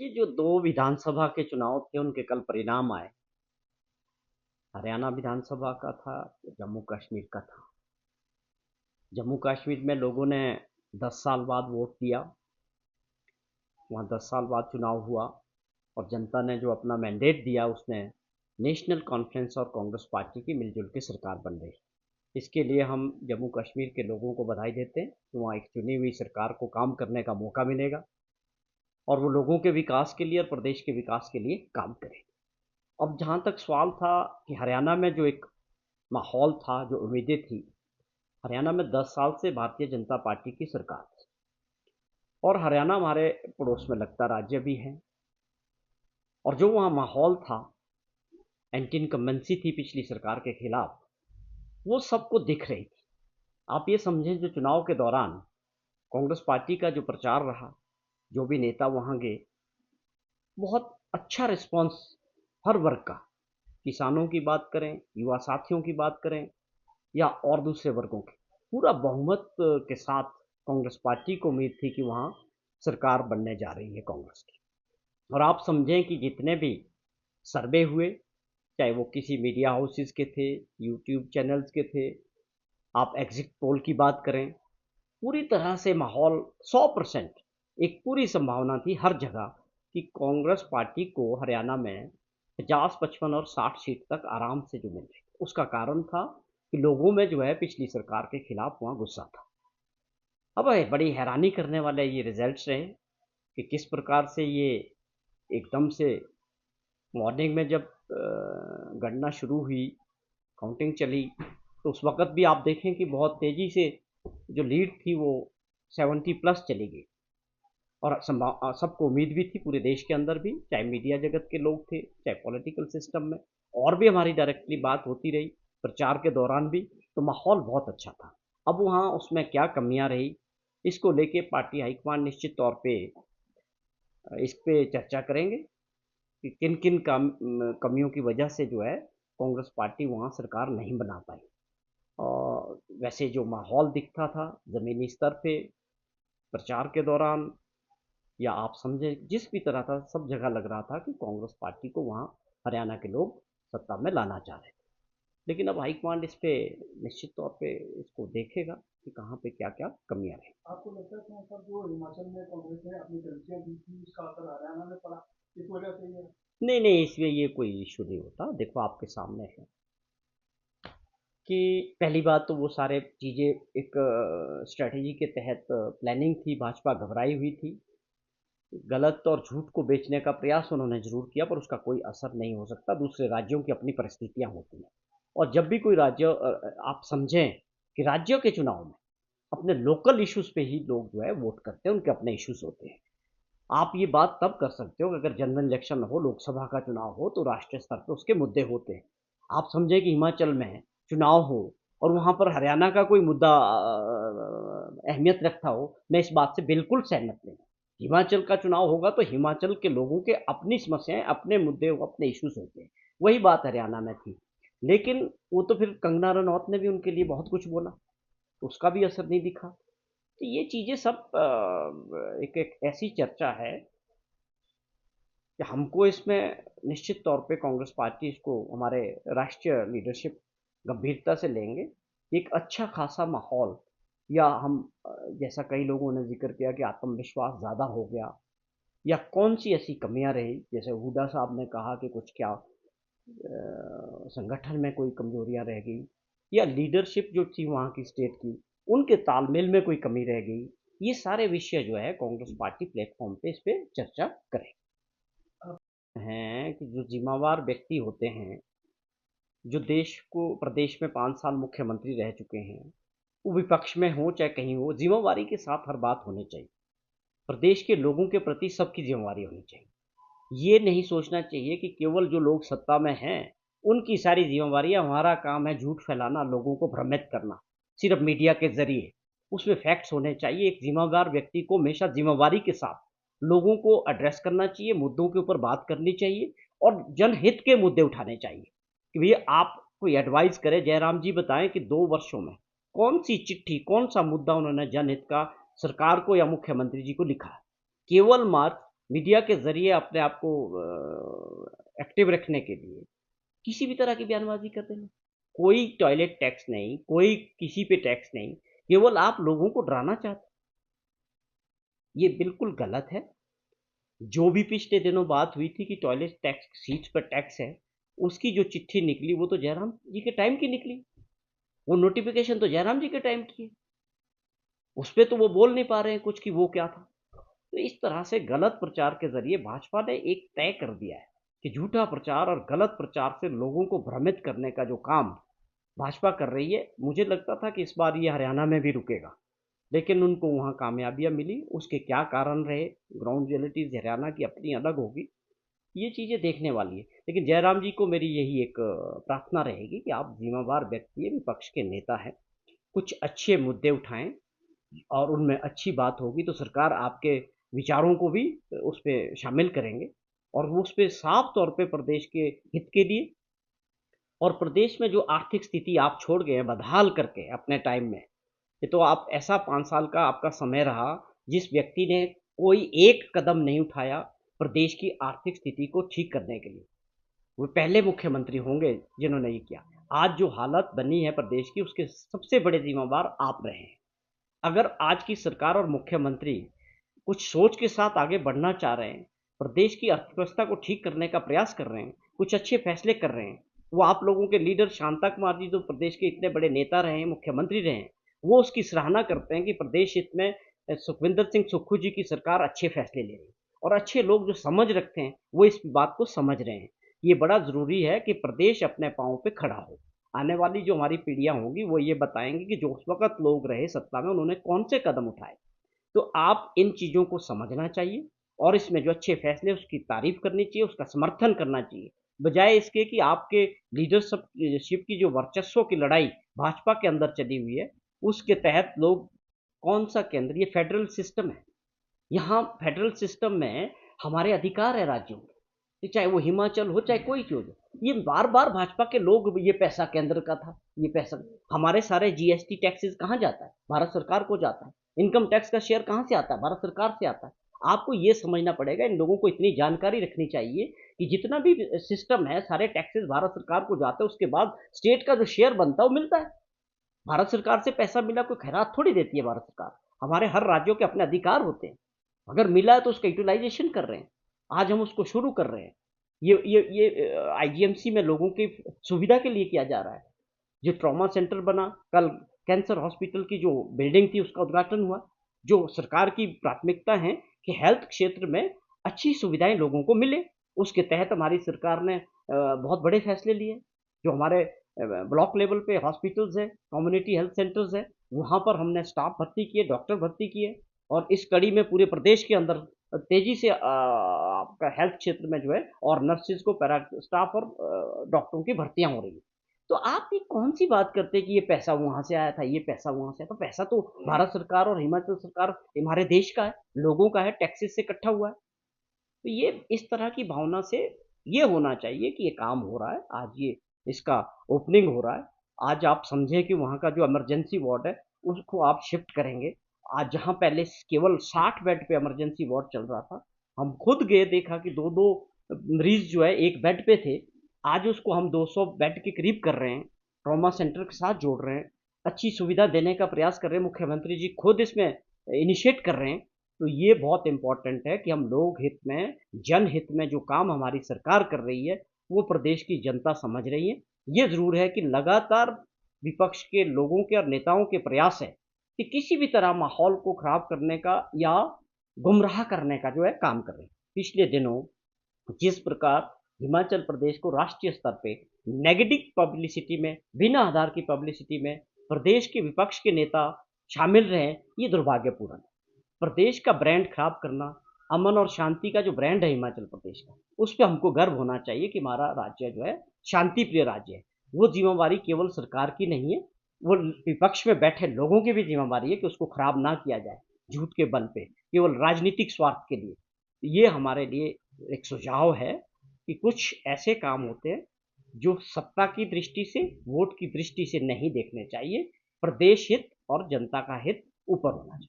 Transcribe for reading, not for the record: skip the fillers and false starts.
ये जो 2 विधानसभा के चुनाव थे, उनके कल परिणाम आए। हरियाणा विधानसभा का था, जम्मू कश्मीर का था। जम्मू कश्मीर में लोगों ने 10 साल बाद वोट दिया। वहाँ 10 साल बाद चुनाव हुआ और जनता ने जो अपना मैंडेट दिया, उसमें नेशनल कॉन्फ्रेंस और कांग्रेस पार्टी की मिलजुल के सरकार बन रही। इसके लिए हम जम्मू कश्मीर के लोगों को बधाई देते हैं कि वहाँ एक चुनी हुई सरकार को काम करने का मौका मिलेगा और वो लोगों के विकास के लिए और प्रदेश के विकास के लिए काम करें। अब जहाँ तक सवाल था कि हरियाणा में जो एक माहौल था, जो उम्मीदें थी, हरियाणा में 10 साल से भारतीय जनता पार्टी की सरकार थी और हरियाणा हमारे पड़ोस में लगता राज्य भी है और जो वहाँ माहौल था, एंटी इनकम्बेंसी थी पिछली सरकार के खिलाफ, वो सबको दिख रही थी। आप ये समझें, जो चुनाव के दौरान कांग्रेस पार्टी का जो प्रचार रहा, जो भी नेता वहाँ गए, बहुत अच्छा रिस्पॉन्स हर वर्ग का, किसानों की बात करें, युवा साथियों की बात करें या और दूसरे वर्गों की, पूरा बहुमत के साथ कांग्रेस पार्टी को उम्मीद थी कि वहाँ सरकार बनने जा रही है कांग्रेस की। और आप समझें कि जितने भी सर्वे हुए, चाहे वो किसी मीडिया हाउसेस के थे, यूट्यूब चैनल्स के थे, आप एग्जिट पोल की बात करें, पूरी तरह से माहौल 100% एक पूरी संभावना थी हर जगह कि कांग्रेस पार्टी को हरियाणा में 50, 55 और 60 सीट तक आराम से जो मिल रही। उसका कारण था कि लोगों में जो है पिछली सरकार के खिलाफ वहाँ गुस्सा था। अब बड़ी हैरानी करने वाले ये रिजल्ट्स रहे कि किस प्रकार से ये एकदम से मॉर्निंग में जब गणना शुरू हुई, काउंटिंग चली, तो उस वक़्त भी आप देखें कि बहुत तेज़ी से जो लीड थी वो 70 प्लस चली गई और सबको उम्मीद भी थी पूरे देश के अंदर भी, चाहे मीडिया जगत के लोग थे, चाहे पॉलिटिकल सिस्टम में और भी हमारी डायरेक्टली बात होती रही, प्रचार के दौरान भी, तो माहौल बहुत अच्छा था। अब वहाँ उसमें क्या कमियाँ रही, इसको लेके पार्टी हाईकमान निश्चित तौर पे इस पे चर्चा करेंगे कि किन-किन कमियों की वजह से जो है कांग्रेस पार्टी वहाँ सरकार नहीं बना पाई। और वैसे जो माहौल दिखता था ज़मीनी स्तर पे प्रचार के दौरान, या आप समझें जिस भी तरह था, सब जगह लग रहा था कि कांग्रेस पार्टी को वहाँ हरियाणा के लोग सत्ता में लाना चाह रहे थे। लेकिन अब हाईकमांड इस पे निश्चित तौर पे इसको देखेगा कि कहाँ पे क्या-क्या कमियाँ रहीं। आपको लगता है कि मतलब जो हिमाचल में कांग्रेस ने अपनी गलतियां की थी उसका असर हरियाणा में पड़ा, इस वजह से ये। नहीं, नहीं, इसमें ये कोई इश्यू नहीं होता। देखो आपके सामने है कि पहली बात तो वो सारे चीज़ें एक स्ट्रैटेजी के तहत प्लानिंग थी, भाजपा घबराई हुई थी। गलत और झूठ को बेचने का प्रयास उन्होंने ज़रूर किया, पर उसका कोई असर नहीं हो सकता। दूसरे राज्यों की अपनी परिस्थितियाँ होती हैं और जब भी कोई राज्य आप समझें कि राज्यों के चुनाव में अपने लोकल इश्यूज़ पे ही लोग जो है वोट करते हैं, उनके अपने इश्यूज़ होते हैं। आप ये बात तब कर सकते हो कि अगर जनरल इलेक्शन हो, लोकसभा का चुनाव हो, तो राष्ट्रीय स्तर पे उसके मुद्दे होते हैं। आप समझें कि हिमाचल में चुनाव हो और वहाँ पर हरियाणा का कोई मुद्दा अहमियत रखता हो, मैं इस बात से बिल्कुल सहमत नहीं हूँ। हिमाचल का चुनाव होगा तो हिमाचल के लोगों के अपनी समस्याएँ, अपने मुद्दे, अपने इश्यूज़ होते हैं। वही बात हरियाणा में थी। लेकिन वो तो फिर कंगना रनौत ने भी उनके लिए बहुत कुछ बोला, तो उसका भी असर नहीं दिखा। तो ये चीज़ें सब एक एक ऐसी चर्चा है कि हमको इसमें निश्चित तौर पे कांग्रेस पार्टी इसको हमारे राष्ट्रीय लीडरशिप गंभीरता से लेंगे। एक अच्छा खासा माहौल, या हम जैसा कई लोगों ने ज़िक्र किया कि आत्मविश्वास ज़्यादा हो गया, या कौन-सी ऐसी कमियाँ रही, जैसे हुड्डा साहब ने कहा कि कुछ क्या संगठन में कोई कमज़ोरियाँ रह गई, या लीडरशिप जो थी वहाँ की स्टेट की, उनके तालमेल में कोई कमी रह गई। ये सारे विषय जो है कांग्रेस पार्टी प्लेटफ़ॉर्म पे इस पे चर्चा करेगी। हैं कि जो ज़िम्मेवार व्यक्ति होते हैं, जो देश को प्रदेश में 5 साल मुख्यमंत्री रह चुके हैं, वो विपक्ष में हों चाहे कहीं हो, ज़िम्मेवारी के साथ हर बात होनी चाहिए। प्रदेश के लोगों के प्रति सबकी ज़िम्मेवारी होनी चाहिए। ये नहीं सोचना चाहिए कि केवल जो लोग सत्ता में हैं, उनकी सारी ज़िम्मेवारियाँ, हमारा काम है झूठ फैलाना, लोगों को भ्रमित करना, सिर्फ़ मीडिया के ज़रिए। उसमें फैक्ट्स होने चाहिए। एक ज़िम्मेदार व्यक्ति को हमेशा ज़िम्मेवारी के साथ लोगों को एड्रेस करना चाहिए, मुद्दों के ऊपर बात करनी चाहिए और जनहित के मुद्दे उठाने चाहिए। कि भैया आप कोई एडवाइस करें, जयराम जी बताएँ कि 2 वर्षों में कौन-सी चिट्ठी, कौन-सा मुद्दा उन्होंने जनहित का सरकार को या मुख्यमंत्री जी को लिखा है। केवल मात्र मीडिया के ज़रिए अपने आप को एक्टिव रखने के लिए किसी भी तरह की बयानबाज़ी कर देना। कोई टॉयलेट टैक्स नहीं, कोई किसी पे टैक्स नहीं, केवल आप लोगों को डराना चाहते हैं। ये बिल्कुल गलत है। जो भी पिछले दिनों बात हुई थी कि टॉयलेट टैक्स सीट्स पर टैक्स है, उसकी जो चिट्ठी निकली वो तो जयराम जी के टाइम की निकली। वो नोटिफ़िकेशन तो जयराम जी के टाइम की है। उसपे तो वो बोल नहीं पा रहे हैं कुछ कि वो क्या था। तो इस तरह से गलत प्रचार के ज़रिए भाजपा ने एक तय कर दिया है कि झूठा प्रचार और गलत प्रचार से लोगों को भ्रमित करने का जो काम भाजपा कर रही है, मुझे लगता था कि इस बार ये हरियाणा में भी रुकेगा। लेकिन उनको वहाँ कामयाबियाँ मिली, उसके क्या कारण रहे, ग्राउंड रियलिटीज़ हरियाणा की अपनी अलग होगी, ये चीज़ें देखने वाली है। लेकिन जयराम जी को मेरी यही एक प्रार्थना रहेगी कि आप ज़िम्मेवार व्यक्ति हैं, विपक्ष के नेता हैं, कुछ अच्छे मुद्दे उठाएँ और उनमें अच्छी बात होगी तो सरकार आपके विचारों को भी उस पे शामिल करेंगे और वो उस पे साफ तौर पे प्रदेश के हित के लिए और प्रदेश में जो आर्थिक स्थिति आप छोड़ गए हैं बदहाल करके अपने टाइम में, ये तो आप ऐसा 5 साल का आपका समय रहा, जिस व्यक्ति ने कोई एक कदम नहीं उठाया प्रदेश की आर्थिक स्थिति को ठीक करने के लिए। वो पहले मुख्यमंत्री होंगे जिन्होंने ये किया। आज जो हालत बनी है प्रदेश की उसके सबसे बड़े ज़िम्मेवार आप रहे हैं। अगर आज की सरकार और मुख्यमंत्री कुछ सोच के साथ आगे बढ़ना चाह रहे हैं, प्रदेश की अर्थव्यवस्था को ठीक करने का प्रयास कर रहे हैं, कुछ अच्छे फैसले कर रहे हैं, वो आप लोगों के लीडर शांता कुमार जी जो प्रदेश के इतने बड़े नेता रहे हैं, मुख्यमंत्री रहे हैं, वो उसकी सराहना करते हैं कि प्रदेश हित में सुखविंदर सिंह सुक्खू जी की सरकार अच्छे फैसले ले रही है और अच्छे लोग जो समझ रखते हैं, वो इस बात को समझ रहे हैं। ये बड़ा ज़रूरी है कि प्रदेश अपने पाँव पे खड़ा हो। आने वाली जो हमारी पीढ़ियाँ होंगी, वो ये बताएँगी कि जो उस वक़्त लोग रहे सत्ता में, उन्होंने कौन से कदम उठाए। तो आप इन चीज़ों को समझना चाहिए और इसमें जो अच्छे फैसले उसकी तारीफ़ करनी चाहिए, उसका समर्थन करना चाहिए। बजाय इसके कि आपके लीडरशिप शिप की जो वर्चस्व की लड़ाई भाजपा के अंदर चली हुई है, उसके तहत लोग कौन-सा केंद्र ये फेडरल सिस्टम है। यहाँ फेडरल सिस्टम में हमारे अधिकार है राज्यों के, कि चाहे वो हिमाचल हो, चाहे कोई चीज़ हो। ये बार-बार भाजपा के लोग ये पैसा केंद्र का था, ये पैसा हमारे सारे जीएसटी टैक्सेस कहाँ जाता है? भारत सरकार को जाता है। इनकम टैक्स का शेयर कहाँ से आता है? भारत सरकार से आता है। आपको ये समझना पड़ेगा, इन लोगों को इतनी जानकारी रखनी चाहिए कि जितना भी सिस्टम है, सारे टैक्सेस भारत सरकार को जाते हैं, उसके बाद स्टेट का जो शेयर बनता है, वो मिलता है। भारत सरकार से पैसा मिला कोई खैरात थोड़ी देती है भारत सरकार। हमारे हर राज्यों के अपने अधिकार होते हैं। अगर मिला है तो उसका यूटिलाइज़ेशन कर रहे हैं। आज हम उसको शुरू कर रहे हैं। ये आईजीएमसी में लोगों की सुविधा के लिए किया जा रहा है। जो ट्रॉमा सेंटर बना, कल कैंसर हॉस्पिटल की जो बिल्डिंग थी उसका उद्घाटन हुआ। जो सरकार की प्राथमिकता है कि हेल्थ क्षेत्र में अच्छी सुविधाएँ लोगों को मिले। उसके तहत हमारी सरकार ने बहुत बड़े फैसले लिए। जो हमारे ब्लॉक लेवल पे हॉस्पिटल्स हैं, कम्युनिटी हेल्थ सेंटर्स हैं, वहाँ पर हमने स्टाफ भर्ती किए, डॉक्टर भर्ती किए और इस कड़ी में पूरे प्रदेश के अंदर तेज़ी से आपका हेल्थ क्षेत्र में जो है और नर्सेज़ को पैरा स्टाफ और डॉक्टरों की भर्तियाँ हो रही हैं। तो आप ये कौन-सी बात करते हैं कि ये पैसा वहाँ से आया था, ये पैसा वहाँ से आया था? पैसा तो भारत सरकार और हिमाचल सरकार हमारे देश का है, लोगों का है, टैक्सेस से इकट्ठा हुआ है। तो ये इस तरह की भावना से ये होना चाहिए कि ये काम हो रहा है, आज ये इसका ओपनिंग हो रहा है। आज आप समझें कि वहाँ का जो इमरजेंसी वार्ड है, उसको आप शिफ्ट करेंगे। आज जहाँ पहले केवल 60 बेड पे इमरजेंसी वार्ड चल रहा था, हम खुद गए देखा कि 2-2 मरीज़ जो है एक बेड पे थे। आज उसको हम 200 बेड के करीब कर रहे हैं, ट्रॉमा सेंटर के साथ जोड़ रहे हैं, अच्छी सुविधा देने का प्रयास कर रहे हैं। मुख्यमंत्री जी खुद इसमें इनिशिएट कर रहे हैं। तो ये बहुत इम्पोर्टेंट है कि हम लोग हित में, जनहित में जो काम हमारी सरकार कर रही है, वो प्रदेश की जनता समझ रही है। ये ज़रूर है कि लगातार विपक्ष के लोगों के और नेताओं के प्रयास है कि किसी भी तरह माहौल को खराब करने का या गुमराह करने का जो है काम कर रहे हैं। पिछले दिनों जिस प्रकार हिमाचल प्रदेश को राष्ट्रीय स्तर पे नेगेटिव पब्लिसिटी में, बिना आधार की पब्लिसिटी में प्रदेश के विपक्ष के नेता शामिल रहे हैं, ये दुर्भाग्यपूर्ण है। प्रदेश का ब्रांड खराब करना, अमन और शांति का जो ब्रांड है हिमाचल प्रदेश का, उस पे हमको गर्व होना चाहिए कि हमारा राज्य जो है शांति प्रिय राज्य है। वो ज़िम्मेवारी केवल सरकार की नहीं है, वो विपक्ष में बैठे लोगों की भी ज़िम्मेवारी है कि उसको खराब ना किया जाए, झूठ के बल पे, केवल राजनीतिक स्वार्थ के लिए। ये हमारे लिए एक सुझाव है कि कुछ ऐसे काम होते हैं, जो सत्ता की दृष्टि से, वोट की दृष्टि से नहीं देखने चाहिए। प्रदेश हित और जनता का हित ऊपर होना चाहिए।